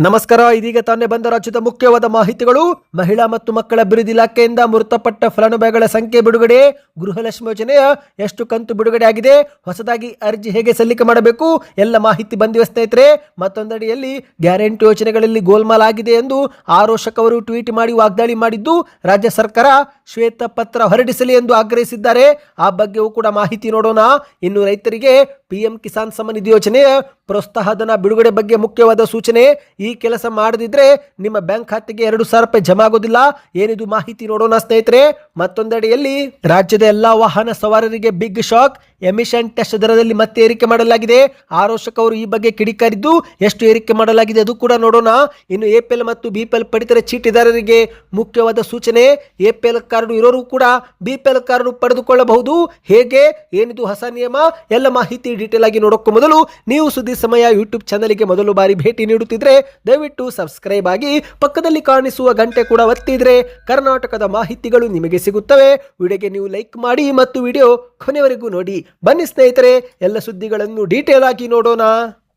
ನಮಸ್ಕಾರ. ಇದೀಗ ತಾನೇ ಬಂದ ರಾಜ್ಯದ ಮುಖ್ಯವಾದ ಮಾಹಿತಿಗಳು. ಮಹಿಳಾ ಮತ್ತು ಮಕ್ಕಳ ಅಭಿವೃದ್ಧಿ ಇಲಾಖೆಯಿಂದ ಮೃತಪಟ್ಟ ಫಲಾನುಭವಿಗಳ ಸಂಖ್ಯೆ ಬಿಡುಗಡೆ, ಗೃಹಲಕ್ಷ್ಮಿ ಯೋಜನೆಯ ಎಷ್ಟು ಕಂತು ಬಿಡುಗಡೆ ಆಗಿದೆ, ಹೊಸದಾಗಿ ಅರ್ಜಿ ಹೇಗೆ ಸಲ್ಲಿಕೆ ಮಾಡಬೇಕು, ಎಲ್ಲ ಮಾಹಿತಿ ಬಂದಿವೆ ಸ್ನೇಹಿತರೆ. ಮತ್ತೊಂದಡಿಯಲ್ಲಿ ಗ್ಯಾರಂಟಿ ಯೋಜನೆಗಳಲ್ಲಿ ಗೋಲ್ಮಾಲ್ ಆಗಿದೆ ಎಂದು ಆರೋಶಕ್ ಅವರು ಟ್ವೀಟ್ ಮಾಡಿ ವಾಗ್ದಾಳಿ ಮಾಡಿದ್ದು, ರಾಜ್ಯ ಸರ್ಕಾರ ಶ್ವೇತ ಪತ್ರ ಹೊರಡಿಸಲಿ ಎಂದು ಆಗ್ರಹಿಸಿದ್ದಾರೆ. ಆ ಬಗ್ಗೆಯೂ ಕೂಡ ಮಾಹಿತಿ ನೋಡೋಣ. ಇನ್ನು ರೈತರಿಗೆ ಪಿಎಂ ಕಿಸಾನ್ ಸಮ್ಮಾನ್ ನಿಧಿ ಯೋಜನೆಯ ಪ್ರೋತ್ಸಾಹಧನ ಬಿಡುಗಡೆ ಬಗ್ಗೆ ಮುಖ್ಯವಾದ ಸೂಚನೆ. ಈ ಕೆಲಸ ಮಾಡದಿದ್ರೆ ನಿಮ್ಮ ಬ್ಯಾಂಕ್ ಖಾತೆಗೆ 2,000 ರೂಪಾಯಿ ಜಮಾ ಆಗೋದಿಲ್ಲ. ಏನಿದು ಮಾಹಿತಿ ನೋಡೋಣ ಸ್ನೇಹಿತರೆ. ಮತ್ತೊಂದೆಡೆಯಲ್ಲಿ ರಾಜ್ಯದ ಎಲ್ಲಾ ವಾಹನ ಸವಾರರಿಗೆ ಬಿಗ್ ಶಾಕ್. ಎಮಿಷನ್ ಟೆಸ್ಟ್ ದರದಲ್ಲಿ ಮತ್ತೆ ಏರಿಕೆ ಮಾಡಲಾಗಿದೆ. ಆರೋಶಕ್ ಅವರು ಈ ಬಗ್ಗೆ ಕಿಡಿಕಾರಿದ್ದು, ಎಷ್ಟು ಏರಿಕೆ ಮಾಡಲಾಗಿದೆ ಅದು ಕೂಡ ನೋಡೋಣ. ಇನ್ನು ಎಪಿಎಲ್ ಮತ್ತು ಬಿಪಿಎಲ್ ಪಡಿತರ ಚೀಟಿದಾರರಿಗೆ ಮುಖ್ಯವಾದ ಸೂಚನೆ. ಎಪಿಎಲ್ ಕಾರ್ಡ್ ಇರೋರು ಕೂಡ ಬಿಪಿಎಲ್ ಕಾರ್ಡ್ ಪಡೆದುಕೊಳ್ಳಬಹುದು. ಹೇಗೆ, ಏನಿದು ಹೊಸ ನಿಯಮ, ಎಲ್ಲ ಮಾಹಿತಿ ಡೀಟೇಲ್ ಆಗಿ ನೋಡೋಕ್ಕೂ ಮೊದಲು ನೀವು ಸುದ್ದಿ ಸಮಯ ಯೂಟ್ಯೂಬ್ ಚಾನಲ್ಗೆ ಮೊದಲು ಬಾರಿ ಭೇಟಿ ನೀಡುತ್ತಿದ್ರೆ ದಯವಿಟ್ಟು ಸಬ್ಸ್ಕ್ರೈಬ್ ಆಗಿ, ಪಕ್ಕದಲ್ಲಿ ಕಾಣಿಸುವ ಗಂಟೆ ಕೂಡ ಒತ್ತಿದ್ರೆ ಕರ್ನಾಟಕದ ಮಾಹಿತಿಗಳು ನಿಮಗೆ ಸಿಗುತ್ತವೆ. ವಿಡಿಯೋಗೆ ನೀವು ಲೈಕ್ ಮಾಡಿ ಮತ್ತು ವಿಡಿಯೋ ಕೊನೆವರೆಗೂ ನೋಡಿ. ಬನ್ನಿ ಸ್ನೇಹಿತರೆ, ಎಲ್ಲ ಸುದ್ದಿಗಳನ್ನು ಡೀಟೇಲ್ ಆಗಿ ನೋಡೋಣ.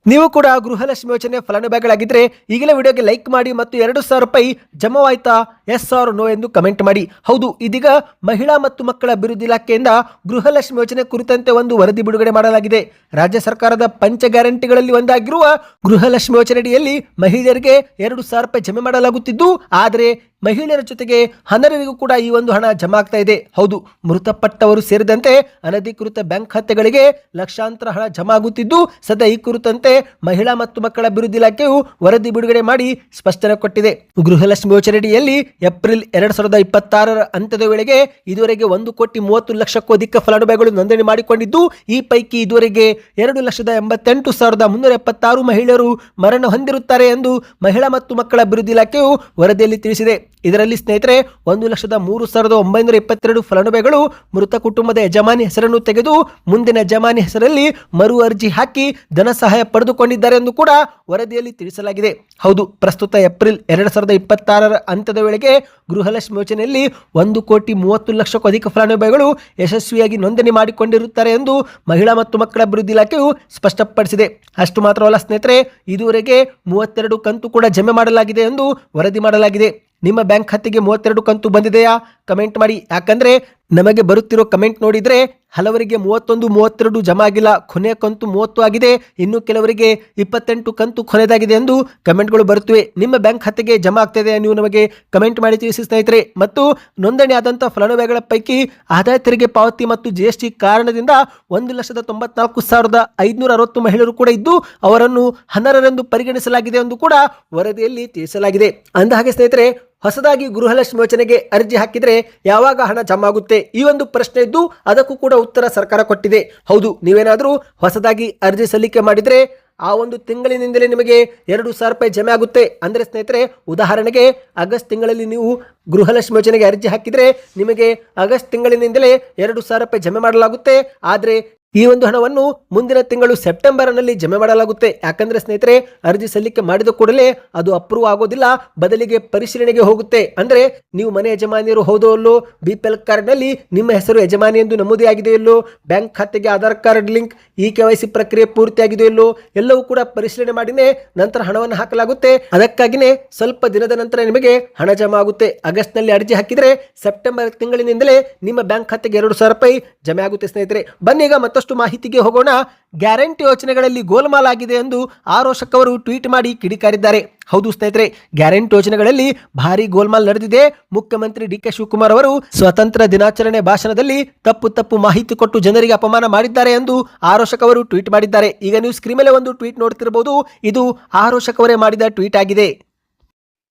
ನೀವು ಕೂಡ ಗೃಹಲಕ್ಷ್ಮಿ ಯೋಜನೆ ಫಲಾನುಭವಿಗಳಾಗಿದ್ದರೆ ಈಗಲೇ ವಿಡಿಯೋಗೆ ಲೈಕ್ ಮಾಡಿ ಮತ್ತು 2,000 ರೂಪಾಯಿ ಜಮಾವಾಯ್ತಾ, ಎಸ್ ಆರ್ ನೋ ಎಂದು ಕಮೆಂಟ್ ಮಾಡಿ. ಹೌದು, ಇದೀಗ ಮಹಿಳಾ ಮತ್ತು ಮಕ್ಕಳ ಅಭಿವೃದ್ಧಿ ಇಲಾಖೆಯಿಂದ ಗೃಹಲಕ್ಷ್ಮಿ ಯೋಜನೆ ಕುರಿತಂತೆ ಒಂದು ವರದಿ ಬಿಡುಗಡೆ ಮಾಡಲಾಗಿದೆ. ರಾಜ್ಯ ಸರ್ಕಾರದ ಪಂಚ ಗ್ಯಾರಂಟಿಗಳಲ್ಲಿ ಒಂದಾಗಿರುವ ಗೃಹಲಕ್ಷ್ಮಿ ಯೋಜನೆಯಡಿಯಲ್ಲಿ ಮಹಿಳೆಯರಿಗೆ 2,000 ರೂಪಾಯಿ ಜಮೆ ಮಾಡಲಾಗುತ್ತಿದ್ದು, ಆದರೆ ಮಹಿಳೆಯರ ಜೊತೆಗೆ ಅನರ್ಹರಿಗೂ ಕೂಡ ಈ ಒಂದು ಹಣ ಜಮಾ ಆಗ್ತಾ ಇದೆ. ಹೌದು, ಮೃತಪಟ್ಟವರು ಸೇರಿದಂತೆ ಅನಧಿಕೃತ ಬ್ಯಾಂಕ್ ಖಾತೆಗಳಿಗೆ ಲಕ್ಷಾಂತರ ಹಣ ಜಮಾ ಆಗುತ್ತಿದ್ದು, ಸದ್ಯ ಈ ಕುರಿತಂತೆ ಮಹಿಳಾ ಮತ್ತು ಮಕ್ಕಳ ಅಭಿವೃದ್ಧಿ ಇಲಾಖೆಯು ವರದಿ ಬಿಡುಗಡೆ ಮಾಡಿ ಸ್ಪಷ್ಟನೆ ಕೊಟ್ಟಿದೆ. ಗೃಹಲಕ್ಷ್ಮಿ ಯೋಜನೆಯಡಿಯಲ್ಲಿ ಏಪ್ರಿಲ್ 2026 ಅಂತ್ಯದ ವೇಳೆಗೆ ಇದುವರೆಗೆ 1,30,00,000ಕ್ಕೂ ಅಧಿಕ ಫಲಾನುಭವಿಗಳು ನೋಂದಣಿ ಮಾಡಿಕೊಂಡಿದ್ದು, ಈ ಪೈಕಿ ಇದುವರೆಗೆ 2,88,376 ಮಹಿಳೆಯರು ಮರಣ ಹೊಂದಿರುತ್ತಾರೆ ಎಂದು ಮಹಿಳಾ ಮತ್ತು ಮಕ್ಕಳ ಅಭಿವೃದ್ಧಿ ಇಲಾಖೆಯು ವರದಿಯಲ್ಲಿ ತಿಳಿಸಿದೆ. ಇದರಲ್ಲಿ ಸ್ನೇಹಿತರೆ 1,03,922 ಫಲಾನುಭವಿಗಳು ಮೃತ ಕುಟುಂಬದ ಯಜಮಾನಿ ಹೆಸರನ್ನು ತೆಗೆದು ಮುಂದಿನ ಯಜಮಾನಿ ಹೆಸರಲ್ಲಿ ಮರು ಅರ್ಜಿ ಹಾಕಿ ಧನ ಸಹಾಯ ಪಡೆದುಕೊಂಡಿದ್ದಾರೆ ಎಂದು ಕೂಡ ವರದಿಯಲ್ಲಿ ತಿಳಿಸಲಾಗಿದೆ. ಹೌದು, ಪ್ರಸ್ತುತ ಏಪ್ರಿಲ್ 2026 ಅಂತ್ಯದ ವೇಳೆಗೆ ಗೃಹಲಕ್ಷ್ಮಿ ಯೋಜನೆಯಲ್ಲಿ 1,30,00,000ಕ್ಕೂ ಅಧಿಕ ಫಲಾನುಭವಿಗಳು ಯಶಸ್ವಿಯಾಗಿ ನೋಂದಣಿ ಮಾಡಿಕೊಂಡಿರುತ್ತಾರೆ ಎಂದು ಮಹಿಳಾ ಮತ್ತು ಮಕ್ಕಳ ಅಭಿವೃದ್ಧಿ ಇಲಾಖೆಯು ಸ್ಪಷ್ಟಪಡಿಸಿದೆ. ಅಷ್ಟು ಮಾತ್ರವಲ್ಲ ಸ್ನೇಹಿತರೆ, ಇದುವರೆಗೆ 32 ಕಂತು ಕೂಡ ಜಮೆ ಮಾಡಲಾಗಿದೆ ಎಂದು ವರದಿ ಮಾಡಲಾಗಿದೆ. ನಿಮ್ಮ ಬ್ಯಾಂಕ್ ಖಾತೆಗೆ 32 ಕಂತು ಬಂದಿದೆಯಾ? ಕಮೆಂಟ್ ಮಾಡಿ. ಯಾಕಂದ್ರೆ ನಮಗೆ ಬರುತ್ತಿರೋ ಕಮೆಂಟ್ ನೋಡಿದ್ರೆ ಹಲವರಿಗೆ 31, 32 ಜಮಾ ಆಗಿಲ್ಲ, ಕೊನೆಯ ಕಂತು 30 ಆಗಿದೆ, ಇನ್ನು ಕೆಲವರಿಗೆ 28 ಕಂತು ಕೊನೆಯದಾಗಿದೆ ಎಂದು ಕಮೆಂಟ್ಗಳು ಬರುತ್ತಿವೆ. ನಿಮ್ಮ ಬ್ಯಾಂಕ್ ಖಾತೆಗೆ ಜಮಾ ಆಗ್ತಿದೆ, ನೀವು ನಮಗೆ ಕಮೆಂಟ್ ಮಾಡಿ ತಿಳಿಸಿ ಸ್ನೇಹಿತರೆ. ಮತ್ತು ನೋಂದಣಿ ಆದಂಥ ಫಲಾನುಭವಿಗಳ ಪೈಕಿ ಆದಾಯ ತೆರಿಗೆ ಪಾವತಿ ಮತ್ತು GST ಕಾರಣದಿಂದ 1,94,560 ಮಹಿಳೆಯರು ಕೂಡ ಇದ್ದು, ಅವರನ್ನು ಅನರ್ಹರೆಂದು ಪರಿಗಣಿಸಲಾಗಿದೆ ಎಂದು ಕೂಡ ವರದಿಯಲ್ಲಿ ತಿಳಿಸಲಾಗಿದೆ. ಅಂದಹಾಗೆ ಸ್ನೇಹಿತರೆ, ಹೊಸದಾಗಿ ಗೃಹಲಕ್ಷ್ಮಿ ಯೋಜನೆಗೆ ಅರ್ಜಿ ಹಾಕಿದ್ರೆ ಯಾವಾಗ ಹಣ ಜಮಾ ಆಗುತ್ತೆ, ಈ ಒಂದು ಪ್ರಶ್ನೆ ಇದ್ದು ಅದಕ್ಕೂ ಕೂಡ ಉತ್ತರ ಸರ್ಕಾರ ಕೊಟ್ಟಿದೆ. ಹೌದು, ನೀವೇನಾದರೂ ಹೊಸದಾಗಿ ಅರ್ಜಿ ಸಲ್ಲಿಕೆ ಮಾಡಿದ್ರೆ ಆ ಒಂದು ತಿಂಗಳಿನಿಂದಲೇ ನಿಮಗೆ 2,000 ರೂಪಾಯಿ ಜಮೆ ಆಗುತ್ತೆ. ಅಂದರೆ ಸ್ನೇಹಿತರೆ, ಉದಾಹರಣೆಗೆ ಆಗಸ್ಟ್ ತಿಂಗಳಲ್ಲಿ ನೀವು ಗೃಹಲಕ್ಷ್ಮಿ ಯೋಜನೆಗೆ ಅರ್ಜಿ ಹಾಕಿದ್ರೆ ನಿಮಗೆ ಆಗಸ್ಟ್ ತಿಂಗಳಿನಿಂದಲೇ 2,000 ರೂಪಾಯಿ ಜಮೆ ಮಾಡಲಾಗುತ್ತೆ. ಆದರೆ ಈ ಒಂದು ಹಣವನ್ನು ಮುಂದಿನ ತಿಂಗಳು ಸೆಪ್ಟೆಂಬರ್ನಲ್ಲಿ ಜಮೆ ಮಾಡಲಾಗುತ್ತೆ. ಯಾಕಂದ್ರೆ ಸ್ನೇಹಿತರೆ, ಅರ್ಜಿ ಸಲ್ಲಿಕೆ ಮಾಡಿದ ಕೂಡಲೇ ಅದು ಅಪ್ರೂವ್ ಆಗೋದಿಲ್ಲ, ಬದಲಿಗೆ ಪರಿಶೀಲನೆಗೆ ಹೋಗುತ್ತೆ. ಅಂದ್ರೆ ನೀವು ಮನೆ ಯಜಮಾನಿಯರು ಹೌದೋ ಅಲ್ಲೋ, ಬಿಪಿಎಲ್ ಕಾರ್ಡ್ನಲ್ಲಿ ನಿಮ್ಮ ಹೆಸರು ಯಜಮಾನಿ ಎಂದು ನಮೂದಿ ಆಗಿದೆಯೋ ಇಲ್ಲೋ, ಬ್ಯಾಂಕ್ ಖಾತೆಗೆ ಆಧಾರ್ ಕಾರ್ಡ್ ಲಿಂಕ್, KYC ಪ್ರಕ್ರಿಯೆ ಪೂರ್ತಿಯಾಗಿದೆಯೋ ಇಲ್ಲೋ, ಎಲ್ಲವೂ ಕೂಡ ಪರಿಶೀಲನೆ ಮಾಡಿನೇ ನಂತರ ಹಣವನ್ನು ಹಾಕಲಾಗುತ್ತೆ. ಅದಕ್ಕಾಗಿನೇ ಸ್ವಲ್ಪ ದಿನದ ನಂತರ ನಿಮಗೆ ಹಣ ಜಮಾ ಆಗುತ್ತೆ. ಆಗಸ್ಟ್ ನಲ್ಲಿ ಅರ್ಜಿ ಹಾಕಿದ್ರೆ ಸೆಪ್ಟೆಂಬರ್ ತಿಂಗಳಿನಿಂದಲೇ ನಿಮ್ಮ ಬ್ಯಾಂಕ್ ಖಾತೆಗೆ 2,000 ರೂಪಾಯಿ ಜಮೆ ಆಗುತ್ತೆ ಸ್ನೇಹಿತರೆ. ಬನ್ನಿ ಈಗ ಮತ್ತಷ್ಟು ಮಾಹಿತಿಗೆ ಹೋಗೋಣ. ಗ್ಯಾರಂಟಿ ಯೋಜನೆಗಳಲ್ಲಿ ಗೋಲ್ಮಾಲ್ ಆಗಿದೆ ಎಂದು ಆರೋಶಕ್ ಅವರು ಟ್ವೀಟ್ ಮಾಡಿ ಕಿಡಿಕಾರಿದ್ದಾರೆ. ಹೌದು ಸ್ನೇಹಿತರೆ, ಗ್ಯಾರಂಟಿ ಯೋಜನೆಗಳಲ್ಲಿ ಭಾರಿ ಗೋಲ್ಮಾಲ್ ನಡೆದಿದೆ. ಮುಖ್ಯಮಂತ್ರಿ DK ಶಿವಕುಮಾರ್ ಅವರು ಸ್ವಾತಂತ್ರ್ಯ ದಿನಾಚರಣೆ ಭಾಷಣದಲ್ಲಿ ತಪ್ಪು ಮಾಹಿತಿ ಕೊಟ್ಟು ಜನರಿಗೆ ಅಪಮಾನ ಮಾಡಿದ್ದಾರೆ ಎಂದು ಆರೋಶಕ್ ಅವರು ಟ್ವೀಟ್ ಮಾಡಿದ್ದಾರೆ. ಈಗ ನೀವು ಸ್ಕ್ರೀನ್ ಮೇಲೆ ಒಂದು ಟ್ವೀಟ್ ನೋಡ್ತಿರಬಹುದು. ಇದು ಆರೋಶಕ್ ಅವರೇ ಮಾಡಿದ ಟ್ವೀಟ್ ಆಗಿದೆ.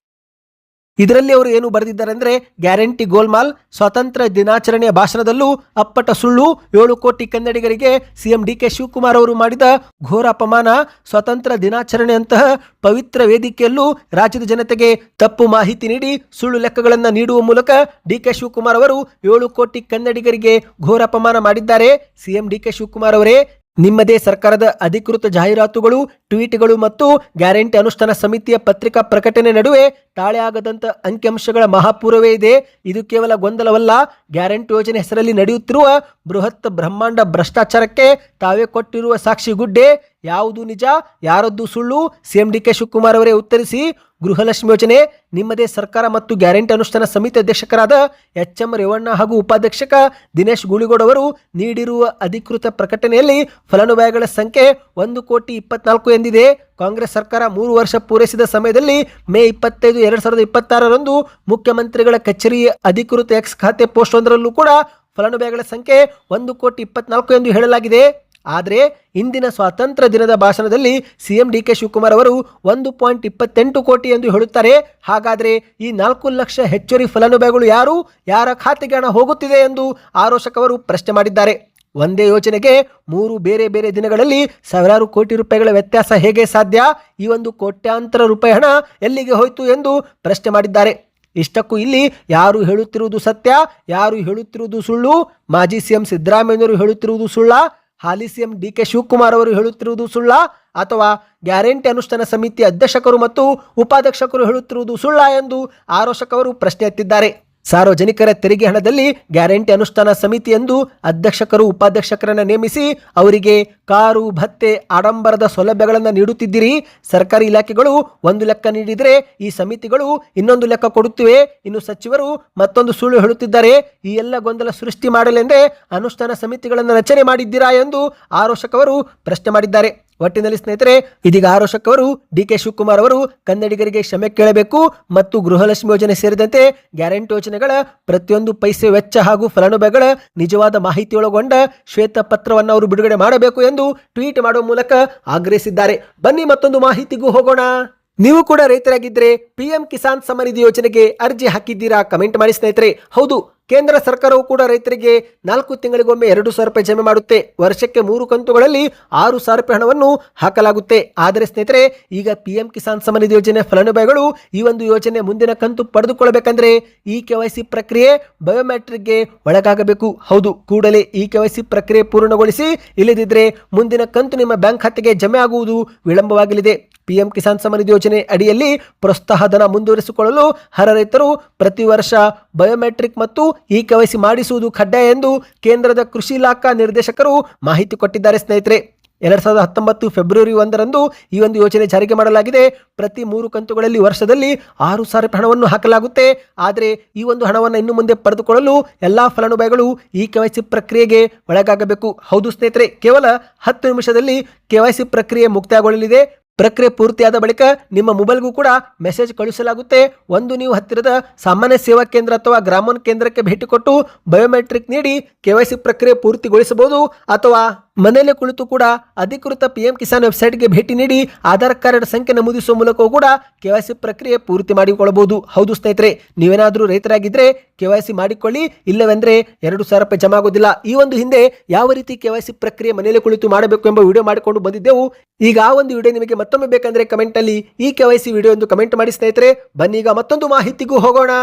ಇದರಲ್ಲಿ ಅವರು ಏನು ಬರೆದಿದ್ದಾರೆ ಅಂದ್ರೆ, ಗ್ಯಾರಂಟಿ ಗೋಲ್ಮಾಲ್, ಸ್ವಾತಂತ್ರ್ಯ ದಿನಾಚರಣೆಯ ಭಾಷಣದಲ್ಲೂ ಅಪ್ಪಟ ಸುಳ್ಳು, 7 ಕೋಟಿ ಕನ್ನಡಿಗರಿಗೆ CM DK ಶಿವಕುಮಾರ್ ಅವರು ಮಾಡಿದ ಘೋರ ಅಪಮಾನ, ಸ್ವಾತಂತ್ರ್ಯ ದಿನಾಚರಣೆಯಂತಹ ಪವಿತ್ರ ವೇದಿಕೆಯಲ್ಲೂ ರಾಜ್ಯದ ಜನತೆಗೆ ತಪ್ಪು ಮಾಹಿತಿ ನೀಡಿ ಸುಳ್ಳು ಲೆಕ್ಕಗಳನ್ನು ನೀಡುವ ಮೂಲಕ DK ಶಿವಕುಮಾರ್ ಅವರು 7 ಕೋಟಿ ಕನ್ನಡಿಗರಿಗೆ ಘೋರ ಅಪಮಾನ ಮಾಡಿದ್ದಾರೆ. CM DK ಶಿವಕುಮಾರ್ ಅವರೇ, ನಿಮ್ಮದೇ ಸರ್ಕಾರದ ಅಧಿಕೃತ ಜಾಹೀರಾತುಗಳು, ಟ್ವೀಟ್ಗಳು ಮತ್ತು ಗ್ಯಾರಂಟಿ ಅನುಷ್ಠಾನ ಸಮಿತಿಯ ಪತ್ರಿಕಾ ಪ್ರಕಟಣೆ ನಡುವೆ ತಾಳೆಯಾಗದಂತ ಅಂಕಿಅಂಶಗಳ ಮಹಾಪೂರವೇ ಇದೆ. ಇದು ಕೇವಲ ಗೊಂದಲವಲ್ಲ, ಗ್ಯಾರಂಟಿ ಯೋಜನೆ ಹೆಸರಲ್ಲಿ ನಡೆಯುತ್ತಿರುವ ಬೃಹತ್ ಬ್ರಹ್ಮಾಂಡ ಭ್ರಷ್ಟಾಚಾರಕ್ಕೆ ತಾವೇ ಕೊಟ್ಟಿರುವ ಸಾಕ್ಷಿ ಗುಡ್ಡೆ. ಯಾವುದು ನಿಜ, ಯಾರದ್ದು ಸುಳ್ಳು? ಸಿಎಂ ಡಿಕೆ ಶಿವಕುಮಾರ್ ಅವರೇ ಉತ್ತರಿಸಿ. ಗೃಹಲಕ್ಷ್ಮಿ ಯೋಜನೆ ನಿಮ್ಮದೇ ಸರ್ಕಾರ ಮತ್ತು ಗ್ಯಾರಂಟಿ ಅನುಷ್ಠಾನ ಸಮಿತಿ ಅಧ್ಯಕ್ಷರಾದ ಎಚ್.ಎಂ. ರೇವಣ್ಣ ಹಾಗೂ ಉಪಾಧ್ಯಕ್ಷಕ ದಿನೇಶ್ ಗೂಳಿಗೌಡ ಅವರು ನೀಡಿರುವ ಅಧಿಕೃತ ಪ್ರಕಟಣೆಯಲ್ಲಿ ಫಲಾನುಭವಿಗಳ ಸಂಖ್ಯೆ 1,24,00,000 ಎಂದಿದೆ. ಕಾಂಗ್ರೆಸ್ ಸರ್ಕಾರ 3 ವರ್ಷ ಪೂರೈಸಿದ ಸಮಯದಲ್ಲಿ ಮೇ 25, 2026ರಂದು ಮುಖ್ಯಮಂತ್ರಿಗಳ ಕಚೇರಿ ಅಧಿಕೃತ ಎಕ್ಸ್ ಖಾತೆ ಪೋಸ್ಟ್ ಒಂದರಲ್ಲೂ ಕೂಡ ಫಲಾನುಭವಿಗಳ ಸಂಖ್ಯೆ 1,24,00,000 ಎಂದು ಹೇಳಲಾಗಿದೆ. ಆದರೆ ಇಂದಿನ ಸ್ವಾತಂತ್ರ್ಯ ದಿನದ ಭಾಷಣದಲ್ಲಿ ಸಿಎಂ ಡಿಕೆ ಶಿವಕುಮಾರ್ ಅವರು 1.28 ಕೋಟಿ ಎಂದು ಹೇಳುತ್ತಾರೆ. ಹಾಗಾದರೆ ಈ 4 ಲಕ್ಷ ಹೆಚ್ಚುವರಿ ಫಲಾನುಭವಿಗಳು ಯಾರು? ಯಾರ ಖಾತೆಗೆ ಹಣ ಹೋಗುತ್ತಿದೆ ಎಂದು ಆರೋಶಕ್ ಅವರು ಪ್ರಶ್ನೆ ಮಾಡಿದ್ದಾರೆ. ಒಂದೇ ಯೋಜನೆಗೆ 3 ಬೇರೆ ಬೇರೆ ದಿನಗಳಲ್ಲಿ ಸಾವಿರಾರು ಕೋಟಿ ರೂಪಾಯಿಗಳ ವ್ಯತ್ಯಾಸ ಹೇಗೆ ಸಾಧ್ಯ? ಈ 1 ಕೋಟ್ಯಾಂತರ ರೂಪಾಯಿ ಹಣ ಎಲ್ಲಿಗೆ ಹೋಯಿತು ಎಂದು ಪ್ರಶ್ನೆ ಮಾಡಿದ್ದಾರೆ. ಇಷ್ಟಕ್ಕೂ ಇಲ್ಲಿ ಯಾರು ಹೇಳುತ್ತಿರುವುದು ಸತ್ಯ, ಯಾರು ಹೇಳುತ್ತಿರುವುದು ಸುಳ್ಳು? ಮಾಜಿ ಸಿಎಂ ಸಿದ್ದರಾಮಯ್ಯನವರು ಹೇಳುತ್ತಿರುವುದು ಸುಳ್ಳ? ಹಾಲಿ ಸಿಎಂ ಡಿಕೆ ಶಿವಕುಮಾರ್ ಅವರು ಹೇಳುತ್ತಿರುವುದು ಸುಳ್ಳ? ಅಥವಾ ಗ್ಯಾರಂಟಿ ಅನುಷ್ಠಾನ ಸಮಿತಿ ಅಧ್ಯಕ್ಷರು ಮತ್ತು ಉಪಾಧ್ಯಕ್ಷರು ಹೇಳುತ್ತಿರುವುದು ಸುಳ್ಳ ಎಂದು ಆರೋಶಕ್ ಅವರು ಪ್ರಶ್ನೆ ಎತ್ತಿದ್ದಾರೆ. ಸಾರ್ವಜನಿಕರ ತೆರಿಗೆ ಹಣದಲ್ಲಿ ಗ್ಯಾರಂಟಿ ಅನುಷ್ಠಾನ ಸಮಿತಿ ಎಂದು ಅಧ್ಯಕ್ಷರು ಉಪಾಧ್ಯಕ್ಷರನ್ನು ನೇಮಿಸಿ ಅವರಿಗೆ ಕಾರು, ಭತ್ತೆ, ಆಡಂಬರದ ಸೌಲಭ್ಯಗಳನ್ನು ನೀಡುತ್ತಿದ್ದೀರಿ. ಸರ್ಕಾರಿ ಇಲಾಖೆಗಳು ಒಂದು ಲೆಕ್ಕ ನೀಡಿದರೆ ಈ ಸಮಿತಿಗಳು ಇನ್ನೊಂದು ಲೆಕ್ಕ ಕೊಡುತ್ತಿವೆ. ಇನ್ನು ಸಚಿವರು ಮತ್ತೊಂದು ಸುಳ್ಳು ಹೇಳುತ್ತಿದ್ದಾರೆ. ಈ ಎಲ್ಲ ಗೊಂದಲ ಸೃಷ್ಟಿ ಮಾಡಲೆಂದೇ ಅನುಷ್ಠಾನ ಸಮಿತಿಗಳನ್ನು ರಚನೆ ಮಾಡಿದ್ದೀರಾ ಎಂದು ಆರೋಶಕ್ ಅವರು ಪ್ರಶ್ನೆ ಮಾಡಿದ್ದಾರೆ. ಒಟ್ಟಿನಲ್ಲಿ ಸ್ನೇಹಿತರೆ, ಇದೀಗ ಆರೋಶಕ್ ಅವರು ಡಿಕೆ ಶಿವಕುಮಾರ್ ಅವರು ಕನ್ನಡಿಗರಿಗೆ ಕ್ಷಮೆ ಕೇಳಬೇಕು ಮತ್ತು ಗೃಹಲಕ್ಷ್ಮಿ ಯೋಜನೆ ಸೇರಿದಂತೆ ಗ್ಯಾರಂಟಿ ಯೋಜನೆಗಳ ಪ್ರತಿಯೊಂದು ಪೈಸೆ ವೆಚ್ಚ ಹಾಗೂ ಫಲಾನುಭವಿಗಳ ನಿಜವಾದ ಮಾಹಿತಿ ಒಳಗೊಂಡ ಶ್ವೇತ ಪತ್ರವನ್ನು ಅವರು ಬಿಡುಗಡೆ ಮಾಡಬೇಕು ಎಂದು ಟ್ವೀಟ್ ಮಾಡುವ ಮೂಲಕ ಆಗ್ರಹಿಸಿದ್ದಾರೆ. ಬನ್ನಿ ಮತ್ತೊಂದು ಮಾಹಿತಿಗೂ ಹೋಗೋಣ. ನೀವು ಕೂಡ ರೈತರಾಗಿದ್ದರೆ PM ಕಿಸಾನ್ ಸಮ್ಮಾನ್ ನಿಧಿ ಯೋಜನೆಗೆ ಅರ್ಜಿ ಹಾಕಿದ್ದೀರಾ? ಕಮೆಂಟ್ ಮಾಡಿ ಸ್ನೇಹಿತರೆ. ಹೌದು, ಕೇಂದ್ರ ಸರ್ಕಾರವು ಕೂಡ ರೈತರಿಗೆ 4 ತಿಂಗಳಿಗೊಮ್ಮೆ 2,000 ರೂಪಾಯಿ ಜಮೆ ಮಾಡುತ್ತೆ. ವರ್ಷಕ್ಕೆ 3 ಕಂತುಗಳಲ್ಲಿ 6,000 ರೂಪಾಯಿ ಹಣವನ್ನು ಹಾಕಲಾಗುತ್ತೆ. ಆದರೆ ಸ್ನೇಹಿತರೆ, ಈಗ PM ಕಿಸಾನ್ ಸಮ್ಮಾನ್ ನಿಧಿ ಯೋಜನೆ ಫಲಾನುಭವಿಗಳು ಈ ಒಂದು ಯೋಜನೆ ಮುಂದಿನ ಕಂತು ಪಡೆದುಕೊಳ್ಳಬೇಕಂದ್ರೆ ಈ KYC ಪ್ರಕ್ರಿಯೆ ಬಯೋಮೆಟ್ರಿಕ್ಗೆ ಒಳಗಾಗಬೇಕು. ಹೌದು, ಕೂಡಲೇ ಈ KYC ಪ್ರಕ್ರಿಯೆ ಪೂರ್ಣಗೊಳಿಸಿ. ಇಲ್ಲದಿದ್ದರೆ ಮುಂದಿನ ಕಂತು ನಿಮ್ಮ ಬ್ಯಾಂಕ್ ಖಾತೆಗೆ ಜಮೆ ಆಗುವುದು ವಿಳಂಬವಾಗಲಿದೆ. PM ಕಿಸಾನ್ ಸಮ್ಮಾನ್ ನಿಧಿ ಯೋಜನೆ ಅಡಿಯಲ್ಲಿ ಪ್ರೋತ್ಸಾಹ ಧನ ಮುಂದುವರಿಸಿಕೊಳ್ಳಲು ಅರ್ಹ ರೈತರು ಪ್ರತಿ ವರ್ಷ ಬಯೋಮೆಟ್ರಿಕ್ ಮತ್ತು ಈ KYC ಮಾಡಿಸುವುದು ಕಡ್ಡಾಯ ಎಂದು ಕೇಂದ್ರದ ಕೃಷಿ ಇಲಾಖಾ ನಿರ್ದೇಶಕರು ಮಾಹಿತಿ ಕೊಟ್ಟಿದ್ದಾರೆ. ಸ್ನೇಹಿತರೆ, 2019 ಫೆಬ್ರವರಿ 1ರಂದು ಈ ಒಂದು ಯೋಜನೆ ಜಾರಿಗೆ ಮಾಡಲಾಗಿದೆ. ಪ್ರತಿ 3 ಕಂತುಗಳಲ್ಲಿ ವರ್ಷದಲ್ಲಿ 6,000 ರೂಪಾಯಿ ಹಣವನ್ನು ಹಾಕಲಾಗುತ್ತೆ. ಆದರೆ ಈ ಒಂದು ಹಣವನ್ನು ಇನ್ನು ಮುಂದೆ ಪಡೆದುಕೊಳ್ಳಲು ಎಲ್ಲಾ ಫಲಾನುಭವಿಗಳು ಈ KYC ಪ್ರಕ್ರಿಯೆಗೆ ಒಳಗಾಗಬೇಕು. ಹೌದು ಸ್ನೇಹಿತರೆ, ಕೇವಲ 10 ನಿಮಿಷದಲ್ಲಿ KYC ಪ್ರಕ್ರಿಯೆ ಮುಕ್ತಾಯಗೊಳ್ಳಲಿದೆ. ಪ್ರಕ್ರಿಯೆ ಪೂರ್ತಿಯಾದ ಬಳಿಕ ನಿಮ್ಮ ಮೊಬೈಲ್ಗೂ ಕೂಡ ಮೆಸೇಜ್ ಕಳುಹಿಸಲಾಗುತ್ತೆ. ಒಂದು ನೀವು ಹತ್ತಿರದ ಸಾಮಾನ್ಯ ಸೇವಾ ಕೇಂದ್ರ ಅಥವಾ ಗ್ರಾಮೀಣ ಕೇಂದ್ರಕ್ಕೆ ಭೇಟಿ ಕೊಟ್ಟು ಬಯೋಮೆಟ್ರಿಕ್ ನೀಡಿ KYC ಪ್ರಕ್ರಿಯೆ ಪೂರ್ತಿಗೊಳಿಸಬಹುದು. ಅಥವಾ ಮನೆಯಲ್ಲೇ ಕುಳಿತು ಕೂಡ ಅಧಿಕೃತ PM ಕಿಸಾನ್ ವೆಬ್ಸೈಟ್ಗೆ ಭೇಟಿ ನೀಡಿ ಆಧಾರ್ ಕಾರ್ಡ್ ಸಂಖ್ಯೆ ನಮೂದಿಸುವ ಮೂಲಕವೂ ಕೂಡ KYC ಪ್ರಕ್ರಿಯೆ ಪೂರ್ತಿ ಮಾಡಿಕೊಳ್ಳಬಹುದು. ಹೌದು ಸ್ನೇಹಿತರೆ, ನೀವೇನಾದರೂ ರೈತರಾಗಿದ್ದರೆ KYC ಮಾಡಿಕೊಳ್ಳಿ, ಇಲ್ಲವೆಂದರೆ 2,000 ರೂಪಾಯಿ ಜಮಾ ಆಗೋದಿಲ್ಲ. ಈ ಒಂದು ಹಿಂದೆ ಯಾವ ರೀತಿ KYC ಪ್ರಕ್ರಿಯೆ ಮನೆಯಲ್ಲೇ ಕುಳಿತು ಮಾಡಬೇಕು ಎಂಬ ವಿಡಿಯೋ ಮಾಡಿಕೊಂಡು ಬಂದಿದ್ದೆವು. ಈಗ ಆ ಒಂದು ವಿಡಿಯೋ ನಿಮಗೆ ಮತ್ತೊಮ್ಮೆ ಬೇಕಂದ್ರೆ ಕಮೆಂಟ್ ಅಲ್ಲಿ ಈ KYC ವಿಡಿಯೋ ಎಂದು ಕಮೆಂಟ್ ಮಾಡಿ ಸ್ನೇಹಿತರೆ. ಬನ್ನಿ ಈಗ ಮತ್ತೊಂದು ಮಾಹಿತಿಗೂ ಹೋಗೋಣ.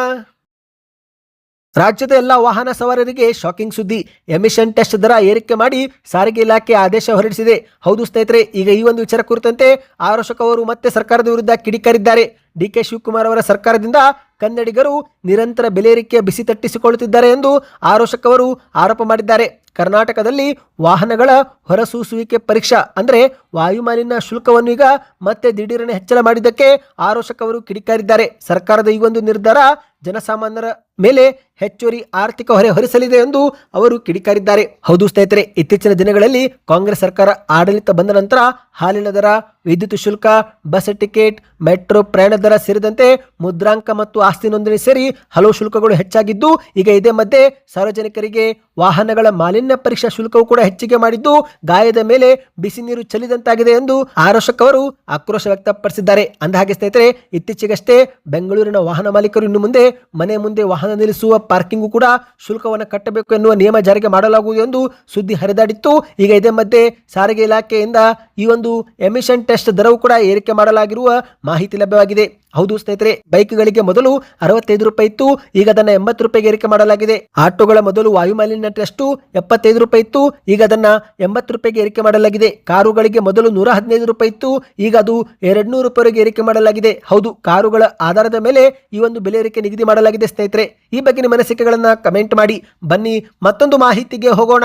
ರಾಜ್ಯದ ಎಲ್ಲ ವಾಹನ ಸವಾರರಿಗೆ ಶಾಕಿಂಗ್ ಸುದ್ದಿ. ಎಮಿಷನ್ ಟೆಸ್ಟ್ ದರ ಏರಿಕೆ ಮಾಡಿ ಸಾರಿಗೆ ಇಲಾಖೆ ಆದೇಶ ಹೊರಡಿಸಿದೆ. ಹೌದು ಸ್ನೇಹಿತರೆ, ಈಗ ಈ ಒಂದು ವಿಚಾರ ಕುರಿತಂತೆ ಆರೋಶಕ್ ಅವರು ಮತ್ತೆ ಸರ್ಕಾರದ ವಿರುದ್ಧ ಕಿಡಿಕಾರಿದ್ದಾರೆ. ಡಿಕೆ ಶಿವಕುಮಾರ್ ಅವರ ಸರ್ಕಾರದಿಂದ ಕನ್ನಡಿಗರು ನಿರಂತರ ಬೆಲೆ ಏರಿಕೆ ಬಿಸಿ ತಟ್ಟಿಸಿಕೊಳ್ಳುತ್ತಿದ್ದಾರೆ ಎಂದು ಆರೋಶಕ್ ಅವರು ಆರೋಪ ಮಾಡಿದ್ದಾರೆ. ಕರ್ನಾಟಕದಲ್ಲಿ ವಾಹನಗಳ ಹೊರಸೂಸುವಿಕೆ ಪರೀಕ್ಷಾ ಅಂದರೆ ವಾಯುಮಾಲಿನ್ಯ ಶುಲ್ಕವನ್ನು ಈಗ ಮತ್ತೆ ದಿಢೀರನೆ ಹೆಚ್ಚಳ ಮಾಡಿದ್ದಕ್ಕೆ ಆರೋಶಕ್ ಅವರು ಕಿಡಿಕಾರಿದ್ದಾರೆ. ಸರ್ಕಾರದ ಈ ಒಂದು ನಿರ್ಧಾರ ಜನಸಾಮಾನ್ಯರ ಮೇಲೆ ಹೆಚ್ಚುವರಿ ಆರ್ಥಿಕ ಹೊರೆ ಹೊರಿಸಲಿದೆ ಎಂದು ಅವರು ಕಿಡಿಕಾರಿದ್ದಾರೆ. ಹೌದು ಸ್ನೇಹಿತರೆ, ಇತ್ತೀಚಿನ ದಿನಗಳಲ್ಲಿ ಕಾಂಗ್ರೆಸ್ ಸರ್ಕಾರ ಆಡಳಿತ ಬಂದ ನಂತರ ಹಾಲಿನ ದರ, ವಿದ್ಯುತ್ ಶುಲ್ಕ, ಬಸ್ ಟಿಕೆಟ್, ಮೆಟ್ರೋ ಪ್ರಯಾಣ ದರ ಸೇರಿದಂತೆ ಮುದ್ರಾಂಕ ಮತ್ತು ಆಸ್ತಿ ನೋಂದಣಿ ಸೇರಿ ಹಲವು ಶುಲ್ಕಗಳು ಹೆಚ್ಚಾಗಿದ್ದು, ಈಗ ಇದೇ ಮಧ್ಯೆ ಸಾರ್ವಜನಿಕರಿಗೆ ವಾಹನಗಳ ಮಾಲಿನ್ಯ ಪರೀಕ್ಷಾ ಶುಲ್ಕವು ಕೂಡ ಹೆಚ್ಚಿಗೆ ಮಾಡಿದ್ದು ಗಾಯದ ಮೇಲೆ ಬಿಸಿ ನೀರು ಚೆಲ್ಲಿದಂತಾಗಿದೆ ಎಂದು ಆರೋಶಕ್ ಅವರು ಆಕ್ರೋಶ ವ್ಯಕ್ತಪಡಿಸಿದ್ದಾರೆ. ಅಂದಹಾಗೆ ಸ್ನೇಹಿತರೆ, ಇತ್ತೀಚೆಗಷ್ಟೇ ಬೆಂಗಳೂರಿನ ವಾಹನ ಮಾಲೀಕರು ಇನ್ನು ಮುಂದೆ ಮನೆ ಮುಂದೆ ವಾಹನ ನಿಲ್ಲಿಸುವ ಪಾರ್ಕಿಂಗ್ ಕೂಡ ಶುಲ್ಕವನ್ನು ಕಟ್ಟಬೇಕು ಎನ್ನುವ ನಿಯಮ ಜಾರಿಗೆ ಮಾಡಲಾಗುವುದು ಎಂದು ಸುದ್ದಿ ಹರಿದಾಡಿತ್ತು. ಈಗ ಇದೇ ಮಧ್ಯೆ ಸಾರಿಗೆ ಇಲಾಖೆಯಿಂದ ಈ ಒಂದು ಎಮಿಷನ್ ಟೆಸ್ಟ್ ದರವು ಕೂಡ ಏರಿಕೆ ಮಾಡಲಾಗಿರುವ ಮಾಹಿತಿ ಲಭ್ಯವಾಗಿದೆ. ಹೌದು ಸ್ನೇಹಿತರೆ, ಬೈಕ್ಗಳಿಗೆ ಮೊದಲು 65 ರೂಪಾಯಿ ಇತ್ತು, ಈಗ ಅದನ್ನು 80 ರೂಪಾಯಿಗೆ ಏರಿಕೆ ಮಾಡಲಾಗಿದೆ. ಆಟೋಗಳ ಮೊದಲು ವಾಯುಮಾಲಿನ್ಯ ಟೆಸ್ಟ್ 75 ರೂಪಾಯಿ ಇತ್ತು, ಈಗ ಅದನ್ನು 80 ರೂಪಾಯಿಗೆ ಏರಿಕೆ ಮಾಡಲಾಗಿದೆ. ಕಾರುಗಳಿಗೆ ಮೊದಲು 115 ರೂಪಾಯಿ ಇತ್ತು, ಈಗ ಅದು 200 ರೂಪಾಯಿಗೆ ಏರಿಕೆ ಮಾಡಲಾಗಿದೆ. ಹೌದು, ಕಾರುಗಳ ಆಧಾರದ ಮೇಲೆ ಈ ಒಂದು ಬೆಲೆ ಏರಿಕೆ ನಿಗದಿ ಮಾಡಲಾಗಿದೆ. ಸ್ನೇಹಿತರೆ, ಈ ಬಗ್ಗೆ ನಿಮ್ಮ ಅನಿಸಿಕೆಗಳನ್ನು ಕಮೆಂಟ್ ಮಾಡಿ. ಬನ್ನಿ ಮತ್ತೊಂದು ಮಾಹಿತಿಗೆ ಹೋಗೋಣ.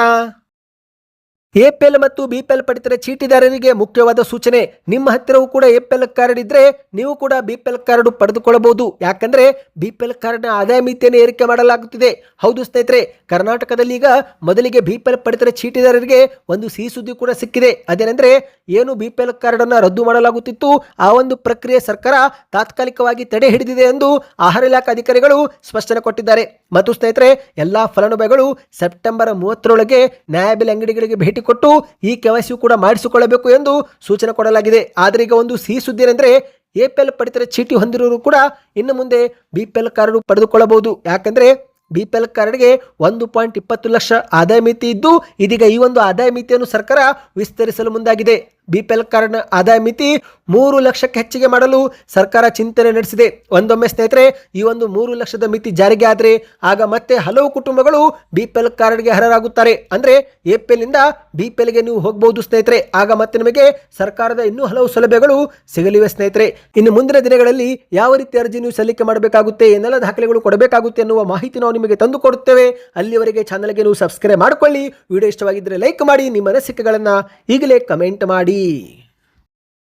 ಎಪಿಎಲ್ ಮತ್ತು ಬಿಪಿಎಲ್ ಪಡಿತರ ಚೀಟಿದಾರರಿಗೆ ಮುಖ್ಯವಾದ ಸೂಚನೆ. ನಿಮ್ಮ ಹತ್ತಿರವೂ ಕೂಡ ಎಪಿಎಲ್ ಕಾರ್ಡ್ ಇದ್ರೆ ನೀವು ಕೂಡ ಬಿಪಿಎಲ್ ಕಾರ್ಡ್ ಪಡೆದುಕೊಳ್ಳಬಹುದು. ಯಾಕಂದ್ರೆ ಬಿಪಿಎಲ್ ಕಾರ್ಡ್ನ ಆದಾಯ ಮಿತಿಯನ್ನು ಏರಿಕೆ ಮಾಡಲಾಗುತ್ತಿದೆ. ಹೌದು ಸ್ನೇಹಿತರೆ, ಕರ್ನಾಟಕದಲ್ಲಿ ಈಗ ಮೊದಲಿಗೆ ಬಿಪಿಎಲ್ ಪಡಿತರ ಚೀಟಿದಾರರಿಗೆ ಒಂದು ಸಿಹಿ ಸುದ್ದಿ ಕೂಡ ಸಿಕ್ಕಿದೆ. ಅದೇನೆಂದ್ರೆ, ಏನು ಬಿಪಿಎಲ್ ಕಾರ್ಡ್ ಅನ್ನು ರದ್ದು ಮಾಡಲಾಗುತ್ತಿತ್ತು ಆ ಒಂದು ಪ್ರಕ್ರಿಯೆ ಸರ್ಕಾರ ತಾತ್ಕಾಲಿಕವಾಗಿ ತಡೆ ಹಿಡಿದಿದೆ ಎಂದು ಆಹಾರ ಇಲಾಖೆ ಅಧಿಕಾರಿಗಳು ಸ್ಪಷ್ಟನೆ ಕೊಟ್ಟಿದ್ದಾರೆ. ಮತ್ತು ಸ್ನೇಹಿತರೆ, ಎಲ್ಲಾ ಫಲಾನುಭವಿಗಳು ಸೆಪ್ಟೆಂಬರ್ 30ರೊಳಗೆ ನ್ಯಾಯಬೆಲೆ ಅಂಗಡಿಗಳಿಗೆ ಭೇಟಿ ಕೊಟ್ಟು ಈ ಕೆವೈಸಿ ಕೂಡ ಮಾಡಿಸಿಕೊಳ್ಳಬೇಕು ಎಂದು ಸೂಚನೆ ಕೊಡಲಾಗಿದೆ. ಆದರೆ ಈಗ ಒಂದು ಸಿಹಿ ಸುದ್ದಿ ಏನಂದ್ರೆ, ಎಪಿಎಲ್ ಪಡಿತರ ಚೀಟಿ ಹೊಂದಿರುವವರು ಕೂಡ ಇನ್ನು ಮುಂದೆ ಬಿಪಿಎಲ್ ಕಾರ್ಡ್ ಪಡೆದುಕೊಳ್ಳಬಹುದು. ಯಾಕಂದ್ರೆ ಬಿಪಿಎಲ್ ಕಾರ್ಡ್ಗೆ 1.20 ಲಕ್ಷ ಆದಾಯ ಮಿತಿ ಇದ್ದು, ಇದೀಗ ಈ ಒಂದು ಆದಾಯ ಮಿತಿಯನ್ನು ಸರ್ಕಾರ ವಿಸ್ತರಿಸಲು ಮುಂದಾಗಿದೆ. ಬಿಪಿಎಲ್ ಕಾರ್ಡ್ನ ಆದಾಯ ಮಿತಿ 3 ಲಕ್ಷಕ್ಕೆ ಹೆಚ್ಚಿಗೆ ಮಾಡಲು ಸರ್ಕಾರ ಚಿಂತನೆ ನಡೆಸಿದೆ. ಒಂದೊಮ್ಮೆ ಸ್ನೇಹಿತರೆ, ಈ ಒಂದು 3 ಲಕ್ಷದ ಮಿತಿ ಜಾರಿಗೆ ಆದರೆ ಆಗ ಮತ್ತೆ ಹಲವು ಕುಟುಂಬಗಳು ಬಿಪಿಎಲ್ ಕಾರ್ಡ್ಗೆ ಅರ್ಹರಾಗುತ್ತಾರೆ. ಅಂದ್ರೆ ಎಪಿಎಲ್ ಇಂದ ಬಿಪಿಎಲ್ಗೆ ನೀವು ಹೋಗಬಹುದು ಸ್ನೇಹಿತರೆ. ಆಗ ಮತ್ತೆ ನಿಮಗೆ ಸರ್ಕಾರದ ಇನ್ನೂ ಹಲವು ಸೌಲಭ್ಯಗಳು ಸಿಗಲಿವೆ ಸ್ನೇಹಿತರೆ. ಇನ್ನು ಮುಂದಿನ ದಿನಗಳಲ್ಲಿ ಯಾವ ರೀತಿ ಅರ್ಜಿ ನೀವು ಸಲ್ಲಿಕೆ ಮಾಡಬೇಕಾಗುತ್ತೆ, ಏನೆಲ್ಲ ದಾಖಲೆಗಳು ಕೊಡಬೇಕಾಗುತ್ತೆ ಎನ್ನುವ ಮಾಹಿತಿ ನಾವು ನಿಮಗೆ ತಂದು ಕೊಡುತ್ತೇವೆ. ಅಲ್ಲಿವರೆಗೆ ಚಾನಲ್ಗೆ ನೀವು ಸಬ್ಸ್ಕ್ರೈಬ್ ಮಾಡಿಕೊಳ್ಳಿ. ವಿಡಿಯೋ ಇಷ್ಟವಾಗಿದ್ದರೆ ಲೈಕ್ ಮಾಡಿ, ನಿಮ್ಮ ಅನಿಸಿಕೆಗಳನ್ನು ಈಗಲೇ ಕಮೆಂಟ್ ಮಾಡಿ.